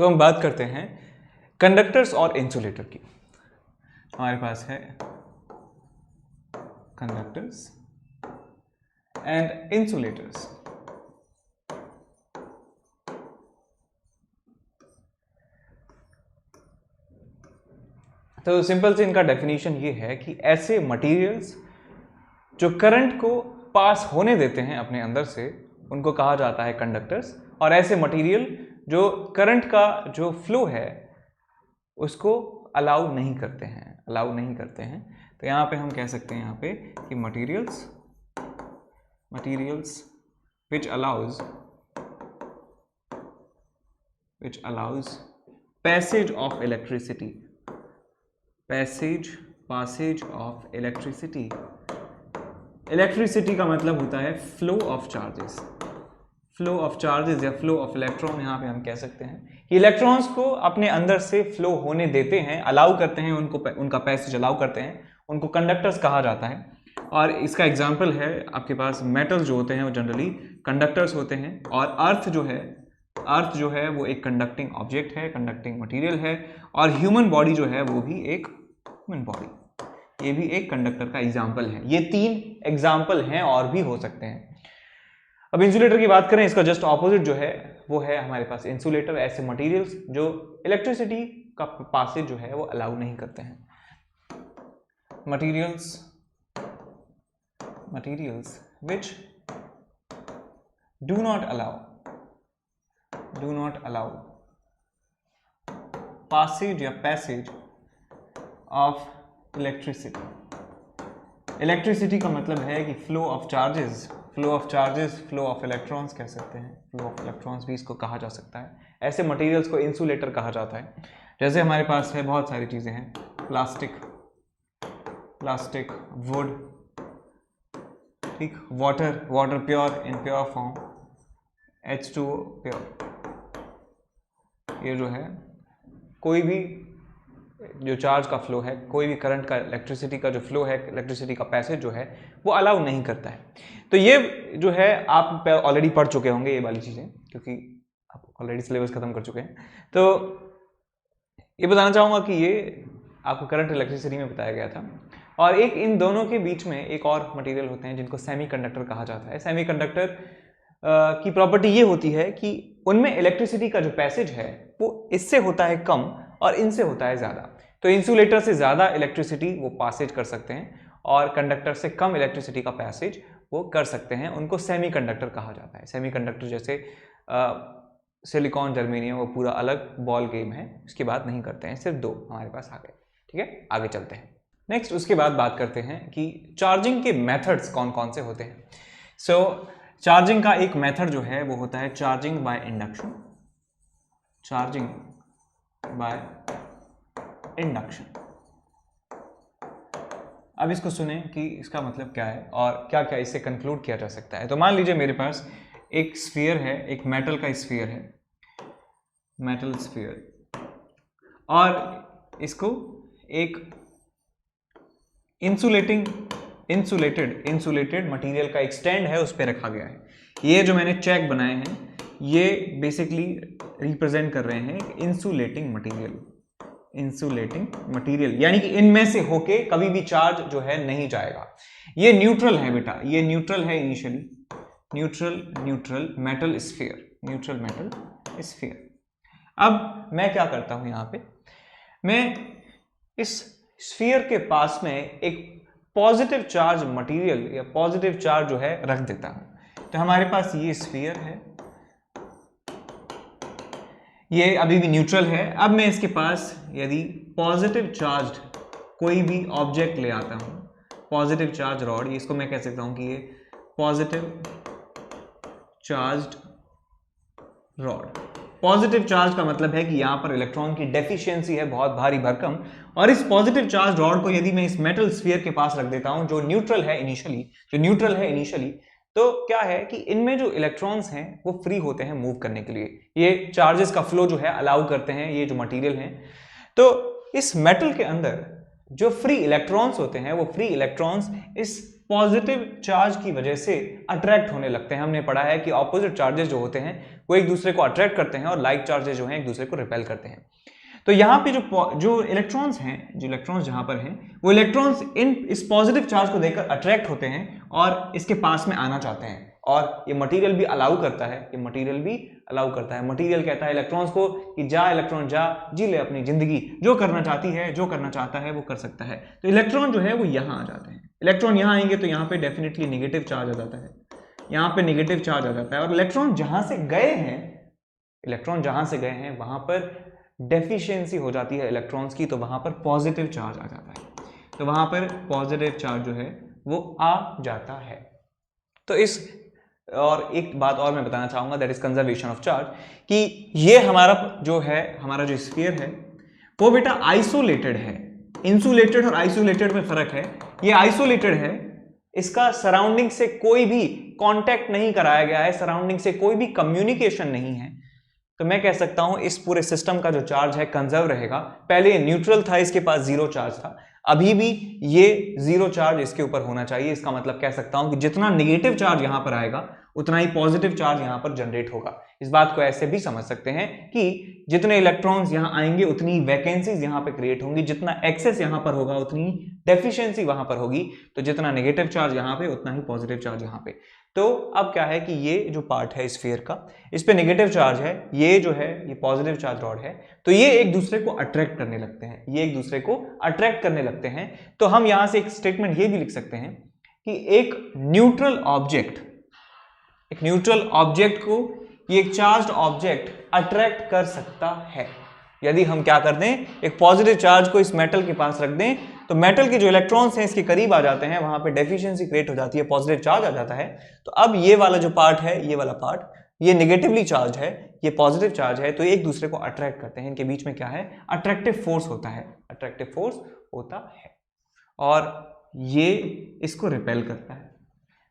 तो हम बात करते हैं कंडक्टर्स और इंसुलेटर की। हमारे पास है कंडक्टर्स एंड इंसुलेटर्स। तो सिंपल से इनका डेफिनेशन ये है कि ऐसे मटेरियल्स जो करंट को पास होने देते हैं अपने अंदर से उनको कहा जाता है कंडक्टर्स, और ऐसे मटेरियल जो करंट का जो फ्लो है उसको अलाउ नहीं करते हैं। तो यहाँ पे हम कह सकते हैं यहाँ पे कि materials which allows passage of electricity, passage of electricity। Electricity का मतलब होता है फ्लो ऑफ चार्जेस या फ्लो ऑफ इलेक्ट्रॉन। यहाँ पे हम कह सकते हैं कि इलेक्ट्रॉन्स को अपने अंदर से फ्लो होने देते हैं, अलाउ करते हैं, उनका पैसेज अलाउ करते हैं, उनको कंडक्टर्स कहा जाता है। और इसका एग्जाम्पल है आपके पास मेटल्स जो होते हैं वो जनरली कंडक्टर्स होते हैं, और अर्थ जो है वो एक कंडक्टिंग ऑब्जेक्ट है, कंडक्टिंग मटेरियल है, और ह्यूमन बॉडी जो है वो भी एक ह्यूमन बॉडी, ये भी एक कंडक्टर का एग्जाम्पल है। ये 3 एग्जाम्पल हैं और भी हो सकते हैं। अब इंसुलेटर की बात करें, इसका जस्ट ऑपोजिट जो है वो है हमारे पास इंसुलेटर। ऐसे मटेरियल्स जो इलेक्ट्रिसिटी का पासेज जो है वो अलाउ नहीं करते हैं। Materials which do not allow passage of electricity का मतलब है कि flow of charges, flow of electrons कह सकते हैं, फ्लो ऑफ इलेक्ट्रॉन्स भी इसको कहा जा सकता है। ऐसे मटेरियल्स को इंसुलेटर कहा जाता है। जैसे हमारे पास है बहुत सारी चीज़ें हैं, प्लास्टिक, वुड, ठीक, water pure in pure form, H2O pure. ये जो है कोई भी जो चार्ज का फ्लो है, कोई भी करंट का, इलेक्ट्रिसिटी का जो फ्लो है, इलेक्ट्रिसिटी का पैसेज जो है वो अलाउ नहीं करता है। तो ये जो है आप ऑलरेडी पढ़ चुके होंगे ये वाली चीज़ें, क्योंकि आप ऑलरेडी सिलेबस खत्म कर चुके हैं। तो ये बताना चाहूँगा कि ये आपको करंट इलेक्ट्रिसिटी में बताया गया था। और एक इन दोनों के बीच में एक और मटेरियल होते हैं जिनको सेमीकंडक्टर कहा जाता है। सेमीकंडक्टर की प्रॉपर्टी ये होती है कि उनमें इलेक्ट्रिसिटी का जो पैसेज है वो इससे होता है कम और इनसे होता है ज़्यादा। तो इंसुलेटर से ज़्यादा इलेक्ट्रिसिटी वो पासेज कर सकते हैं और कंडक्टर से कम इलेक्ट्रिसिटी का पैसेज वो कर सकते हैं। उनको सेमीकंडक्टर कहा जाता है। सेमीकंडक्टर जैसे सिलिकॉन, जर्मेनियम, वो पूरा अलग बॉल गेम है, उसकी बात नहीं करते हैं। सिर्फ 2 हमारे पास आ गए, ठीक है। आगे चलते हैं। नेक्स्ट उसके बाद बात करते हैं कि चार्जिंग के मेथड्स कौन कौन से होते हैं। चार्जिंग का एक मेथड जो है वो होता है चार्जिंग बाय इंडक्शन। अब इसको सुने कि इसका मतलब क्या है और क्या क्या इससे कंक्लूड किया जा सकता है। तो मान लीजिए मेरे पास एक स्फीयर है, एक मेटल का स्फीयर है, मेटल स्फीयर, और इसको एक इंसुलेटेड मटेरियल का एक स्टैंड है, उस पर रखा गया है। ये जो मैंने चेक बनाए हैं ये बेसिकली रिप्रेजेंट कर रहे हैं इंसुलेटिंग मटेरियल, यानी कि इनमें से होके कभी भी चार्ज जो है नहीं जाएगा। ये न्यूट्रल है बेटा, ये न्यूट्रल है इनिशियली, न्यूट्रल मेटल स्फीयर। अब मैं क्या करता हूं, यहां पे मैं इस स्फीयर के पास में एक पॉजिटिव चार्ज मटेरियल या पॉजिटिव चार्ज जो है रख देता हूं। तो हमारे पास ये स्फीयर है, ये अभी भी न्यूट्रल है। अब मैं इसके पास यदि पॉजिटिव चार्ज कोई भी ऑब्जेक्ट ले आता हूं, पॉजिटिव चार्ज रॉड, इसको मैं कह सकता हूं कि ये positive charged rod. Positive charge का मतलब है कि यहां पर इलेक्ट्रॉन की डेफिशिएंसी है बहुत भारी भरकम, और इस पॉजिटिव चार्ज रॉड को यदि मैं इस मेटल स्फीयर के पास रख देता हूं जो न्यूट्रल है इनिशियली, तो क्या है कि इनमें जो इलेक्ट्रॉन्स हैं वो फ्री होते हैं मूव करने के लिए। ये चार्जेस का फ्लो जो है अलाउ करते हैं ये जो मटेरियल हैं। तो इस मेटल के अंदर जो फ्री इलेक्ट्रॉन्स होते हैं वो फ्री इलेक्ट्रॉन्स इस पॉजिटिव चार्ज की वजह से अट्रैक्ट होने लगते हैं। हमने पढ़ा है कि ऑपोजिट चार्जेस जो होते हैं वो एक दूसरे को अट्रैक्ट करते हैं और लाइक चार्जेस जो हैं एक दूसरे को रिपेल करते हैं। तो यहाँ पे जो इलेक्ट्रॉन्स हैं, जो इलेक्ट्रॉन्स जहां पर हैं, वो इलेक्ट्रॉन्स इस पॉजिटिव चार्ज को देखकर अट्रैक्ट होते हैं और इसके पास में आना चाहते हैं। और ये मटेरियल भी अलाउ करता है, ये मटेरियल भी अलाउ करता है। मटेरियल कहता है इलेक्ट्रॉन्स को कि जा इलेक्ट्रॉन जा, जी ले अपनी जिंदगी, जो करना चाहती है, जो करना चाहता है वो कर सकता है। तो इलेक्ट्रॉन जो है वो यहाँ आ जाते हैं। इलेक्ट्रॉन यहाँ आएंगे तो यहाँ पे डेफिनेटली नेगेटिव चार्ज आ जाता है, यहाँ पे नेगेटिव चार्ज आ जाता है। और इलेक्ट्रॉन जहां से गए हैं, इलेक्ट्रॉन जहां से गए हैं वहां पर डेफिशिएंसी हो जाती है इलेक्ट्रॉन्स की, तो वहां पर पॉजिटिव चार्ज आ जाता है। तो वहां पर पॉजिटिव चार्ज जो है वो आ जाता है। तो इस और एक बात और मैं बताना चाहूंगा, that is conservation of charge, कि ये हमारा जो है, हमारा जो स्फीयर है वो बेटा आइसोलेटेड है। इंसुलेटेड और आइसोलेटेड में फर्क है। ये आइसोलेटेड है, इसका सराउंडिंग से कोई भी कांटेक्ट नहीं कराया गया है, सराउंडिंग से कोई भी कम्युनिकेशन नहीं है। तो मैं कह सकता हूं इस पूरे सिस्टम का जो चार्ज है कंजर्व रहेगा। पहले ये न्यूट्रल था, इसके पास जीरो चार्ज था, अभी भी ये जीरो चार्ज इसके ऊपर होना चाहिए। इसका मतलब कह सकता हूं कि जितना नेगेटिव चार्ज यहां पर आएगा उतना ही पॉजिटिव चार्ज यहां पर जनरेट होगा। इस बात को ऐसे भी समझ सकते हैं कि जितने इलेक्ट्रॉन्स यहां आएंगे उतनी वैकेंसीज यहां पर क्रिएट होंगी, जितना एक्सेस यहां पर होगा उतनी डेफिशिएंसी वहां पर होगी। तो जितना नेगेटिव चार्ज यहां पे उतना ही पॉजिटिव चार्ज यहां पे। तो अब क्या है कि ये जो पार्ट है स्फीयर का, इस पे नेगेटिव चार्ज है, ये जो है ये पॉजिटिव चार्ज रॉड है, तो ये एक दूसरे को अट्रैक्ट करने लगते हैं, ये एक दूसरे को अट्रैक्ट करने लगते हैं। तो हम यहां से एक स्टेटमेंट ये भी लिख सकते हैं कि एक न्यूट्रल ऑब्जेक्ट को ये एक चार्ज्ड ऑब्जेक्ट अट्रैक्ट कर सकता है। यदि हम क्या कर दें, एक पॉजिटिव चार्ज को इस मेटल के पास रख दें तो मेटल के जो इलेक्ट्रॉन्स हैं इसके करीब आ जाते हैं, वहां पे डेफिशिएंसी क्रिएट हो जाती है, पॉजिटिव चार्ज आ जाता है। तो अब ये वाला जो पार्ट है, ये वाला पार्ट, ये नेगेटिवली चार्ज है, ये पॉजिटिव चार्ज है, तो एक दूसरे को अट्रैक्ट करते हैं। इनके बीच में क्या है, अट्रैक्टिव फोर्स होता है, अट्रैक्टिव फोर्स होता है, और ये इसको रिपेल करता है।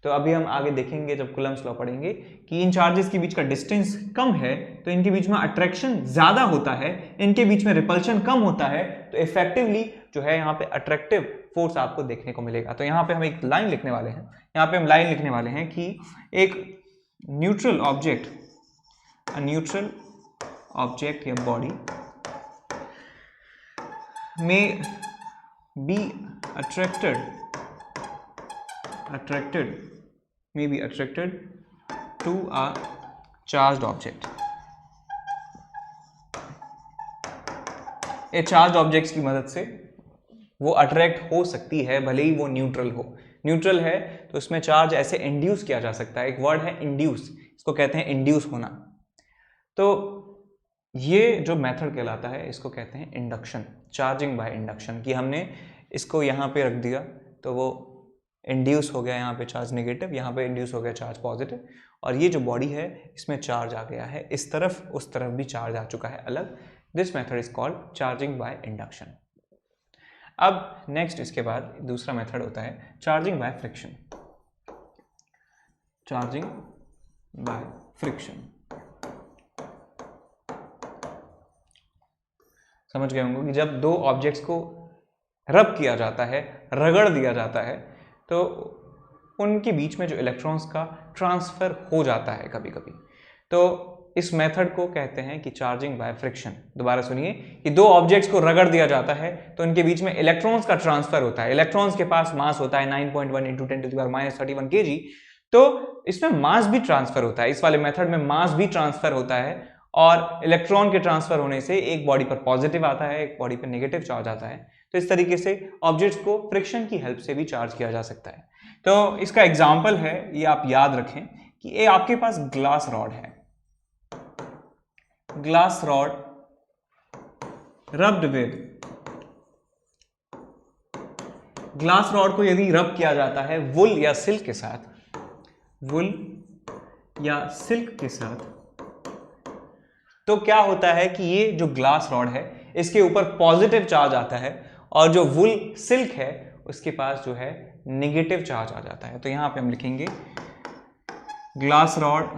तो अभी हम आगे देखेंगे जब कूलम्ब्स लॉ पढ़ेंगे कि इन चार्जेस के बीच का डिस्टेंस कम है तो इनके बीच में अट्रैक्शन ज्यादा होता है, इनके बीच में रिपल्शन कम होता है, तो इफेक्टिवली जो है यहाँ पे अट्रैक्टिव फोर्स आपको देखने को मिलेगा। तो यहाँ पे हम एक लाइन लिखने वाले हैं, यहाँ पे हम लाइन लिखने वाले हैं कि एक न्यूट्रल ऑब्जेक्ट या बॉडी में बी may be attracted to a charged object। ये चार्ज ऑब्जेक्ट्स की मदद से वो अट्रैक्ट हो सकती है, भले ही वो न्यूट्रल हो। न्यूट्रल है तो इसमें चार्ज ऐसे इंड्यूस किया जा सकता है। एक वर्ड है इंड्यूस, इसको कहते हैं इंड्यूस होना। तो ये जो मेथड कहलाता है इसको कहते हैं इंडक्शन, चार्जिंग बाय इंडक्शन, कि हमने इसको यहाँ पे रख दिया तो वो इंड्यूस हो गया, यहाँ पे चार्ज नेगेटिव, यहाँ पे इंड्यूस हो गया चार्ज पॉजिटिव, और ये जो बॉडी है इसमें चार्ज आ गया है, इस तरफ उस तरफ भी चार्ज आ चुका है अलग। This method is called charging by induction. अब नेक्स्ट इसके बाद दूसरा मेथड होता है charging by friction. Charging by friction समझ गए होंगे कि जब दो ऑब्जेक्ट्स को रब किया जाता है, रगड़ दिया जाता है, तो उनके बीच में जो इलेक्ट्रॉन्स का ट्रांसफर हो जाता है कभी कभी, तो इस मेथड को कहते हैं कि चार्जिंग बाय फ्रिक्शन। दोबारा सुनिए कि दो ऑब्जेक्ट्स को रगड़ दिया जाता है तो उनके बीच में इलेक्ट्रॉन्स का ट्रांसफर होता है। इलेक्ट्रॉन्स के पास मास होता है 9.1 × 10⁻³ kg, तो इसमें मास भी ट्रांसफर होता है। इस वाले मेथड में मास भी ट्रांसफर होता है, और इलेक्ट्रॉन के ट्रांसफर होने से एक बॉडी पर पॉजिटिव आता है, एक बॉडी पर नेगेटिव चार्ज आता है। तो इस तरीके से ऑब्जेक्ट्स को फ्रिक्शन की हेल्प से भी चार्ज किया जा सकता है। तो इसका एग्जांपल है, ये आप याद रखें कि ये आपके पास ग्लास रॉड है, glass rod rubbed with, glass rod को यदि रब किया जाता है वुल या सिल्क के साथ, वुल या सिल्क के साथ, तो क्या होता है कि ये जो ग्लास रॉड है इसके ऊपर पॉजिटिव चार्ज आता है, और जो वुल सिल्क है उसके पास जो है नेगेटिव चार्ज आ जाता है। तो यहां पे हम लिखेंगे glass rod,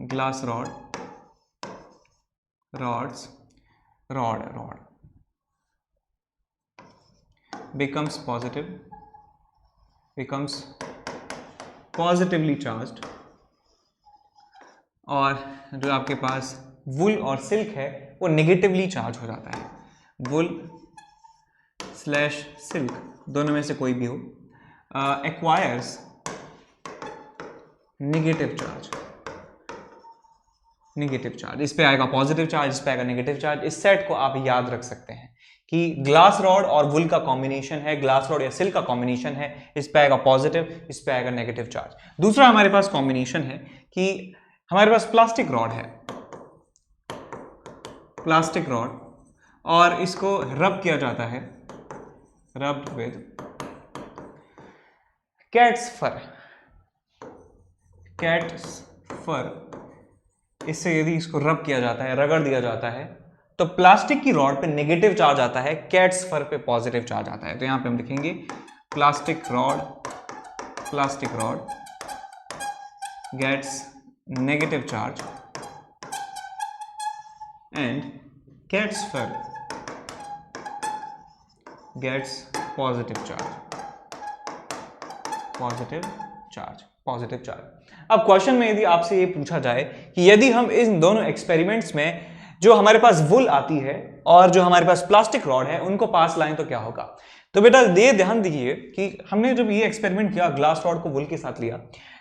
glass rod, rods, rod, rod, becomes positively charged, और जो आपके पास वुल और सिल्क है वो नेगेटिवली चार्ज हो जाता है। वुल स्लैश सिल्क दोनों में से कोई भी हो, एक्वायर्स नेगेटिव चार्ज। इस पे आएगा पॉजिटिव चार्ज, इस पे आएगा नेगेटिव चार्ज। इस सेट को आप याद रख सकते हैं कि ग्लास रॉड और वुल का कॉम्बिनेशन है, ग्लास रॉड या सिल्क का कॉम्बिनेशन है, इस पे आएगा पॉजिटिव, इस पे आएगा नेगेटिव चार्ज। दूसरा हमारे पास कॉम्बिनेशन है कि हमारे पास प्लास्टिक रॉड है, प्लास्टिक रॉड, और इसको रब किया जाता है, रब्ड विद कैट्स फर। इससे यदि इसको रब किया जाता है, रगड़ दिया जाता है, तो प्लास्टिक की रॉड पे नेगेटिव चार्ज आता है, कैट्स फर पे पॉजिटिव चार्ज आता है। तो यहां पे हम लिखेंगे plastic rod gets negative charge and cat's fur gets positive charge. अब क्वेश्चन में यदि आपसे ये पूछा जाए कि यदि हम इन दोनों एक्सपेरिमेंट्स में जो हमारे पास वुल आती है और जो हमारे पास प्लास्टिक रॉड है उनको पास लाएं तो क्या होगा, तो बेटा ये ध्यान दीजिए कि हमने जब ये एक्सपेरिमेंट किया, ग्लास रॉड को वुल के साथ लिया,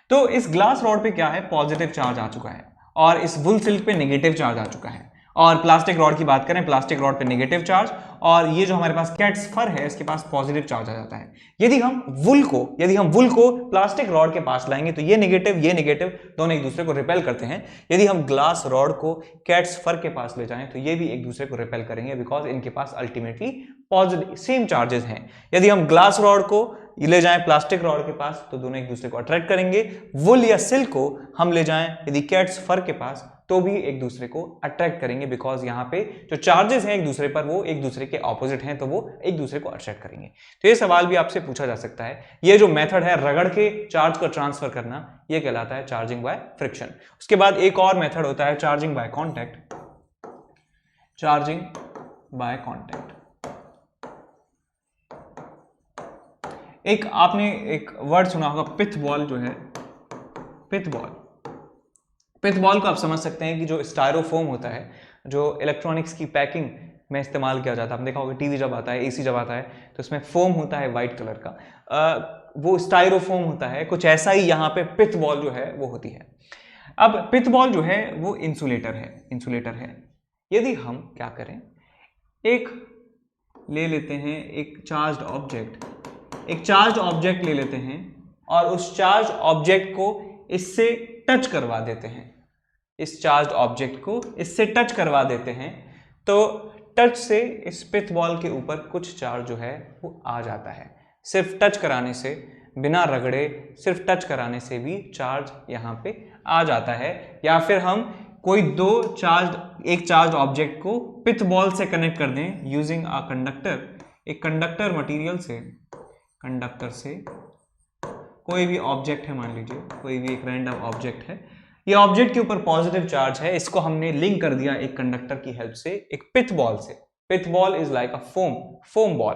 तो इस ग्लास रॉड पे क्या है, पॉजिटिव चार्ज आ चुका है, और इस वुल सिल्क पे नेगेटिव चार्ज आ चुका है। और प्लास्टिक रॉड की बात करें, प्लास्टिक रॉड पे नेगेटिव चार्ज, और ये जो हमारे पास कैट्स फर है इसके पास पॉजिटिव चार्ज आ जाता है। यदि हम वुल को प्लास्टिक रॉड के पास लाएंगे तो ये नेगेटिव दोनों एक दूसरे को रिपेल करते हैं। यदि हम ग्लास रॉड को कैट्स फर के पास ले जाएं तो ये भी एक दूसरे को रिपेल करेंगे, बिकॉज इनके पास अल्टीमेटली पॉजिटिव सेम चार्जेस हैं। यदि हम ग्लास रॉड को ले जाएं प्लास्टिक रॉड के पास तो दोनों एक दूसरे को अट्रैक्ट करेंगे। वुल या सिल्क को हम ले जाएं यदि कैट्स फर के पास तो भी एक दूसरे को अट्रैक्ट करेंगे, बिकॉज यहाँ पे जो चार्जेस हैं एक दूसरे पर वो एक दूसरे के ऑपोजिट हैं, तो वो एक दूसरे को अट्रैक्ट करेंगे। तो ये सवाल भी आपसे पूछा जा सकता है। ये जो मेथड है रगड़ के चार्ज को ट्रांसफर करना, ये कहलाता है चार्जिंग बाय फ्रिक्शन। उसके बाद एक और मेथड होता है चार्जिंग बाय कॉन्टैक्ट। एक आपने एक वर्ड सुना होगा पिथ बॉल, जो है पिथ बॉल को आप समझ सकते हैं कि जो स्टायरोफोम होता है, जो इलेक्ट्रॉनिक्स की पैकिंग में इस्तेमाल किया जाता है। आपने देखा होगा टीवी जब आता है, एसी जब आता है, तो उसमें फोम होता है वाइट कलर का, वो स्टायरोफोम होता है। कुछ ऐसा ही यहाँ पे पिथ बॉल जो है वो होती है। अब पिथ बॉल जो है वो इंसुलेटर है। यदि हम क्या करें, एक ले लेते हैं एक चार्ज ऑब्जेक्ट ले लेते हैं और उस चार्ज ऑब्जेक्ट को इससे टच करवा देते हैं, इस चार्ज ऑब्जेक्ट को इससे टच करवा देते हैं, तो टच से इस पिथ बॉल के ऊपर कुछ चार्ज जो है वो आ जाता है। सिर्फ टच कराने से, बिना रगड़े, सिर्फ टच कराने से भी चार्ज यहाँ पे आ जाता है। या फिर हम कोई एक चार्ज ऑब्जेक्ट को पिथ बॉल से कनेक्ट कर दें यूजिंग अ कंडक्टर, एक कंडक्टर मटेरियल से, कंडक्टर से कोई भी ऑब्जेक्ट है, मान लीजिए कोई भी एक रैंडम ऑब्जेक्ट है, ये ऑब्जेक्ट के ऊपर पॉजिटिव चार्ज है, इसको हमने लिंक कर दिया एक कंडक्टर की हेल्प से एक पिथ बॉल से। Pith ball is like a foam ball.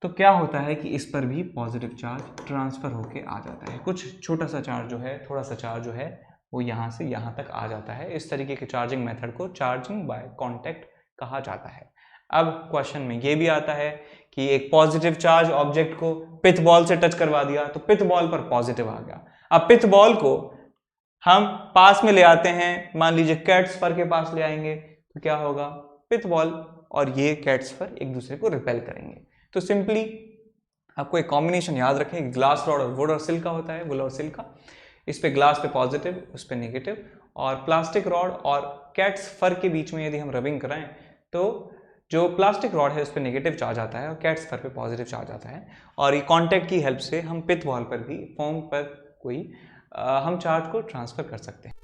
तो क्या होता है कि इस पर भी पॉजिटिव चार्ज ट्रांसफर होके आ जाता है। कुछ छोटा सा चार्ज जो है, थोड़ा सा चार्ज जो है वो यहाँ से यहाँ तक आ जाता है। इस तरीके के चार्जिंग मेथड को चार्जिंग बाय कॉन्टैक्ट कहा जाता है। अब क्वेश्चन में ये भी आता है कि एक पॉजिटिव चार्ज ऑब्जेक्ट को पिथ बॉल से टच करवा दिया तो पिथ बॉल पर पॉजिटिव आ गया। अब पिथ बॉल को हम पास में ले आते हैं, मान लीजिए कैट्स फर के पास ले आएंगे, तो क्या होगा, पिथ बॉल और ये कैट्स फर एक दूसरे को रिपेल करेंगे। तो सिंपली आपको एक कॉम्बिनेशन याद रखें, ग्लास रॉड और वुड और सिल्क का होता है, वुल और सिल्क का। इस पे ग्लास पे पॉजिटिव, उस पे नेगेटिव, और प्लास्टिक रॉड और कैट्स फर के बीच में यदि हम रबिंग कराएं तो जो प्लास्टिक रॉड है उस पर नेगेटिव चार्ज आता है और कैट्स फर पे पॉजिटिव चार्ज आता है। और ये कॉन्टैक्ट की हेल्प से हम पिथ बॉल पर भी, फोम पर कोई हम चार्ज को ट्रांसफर कर सकते हैं।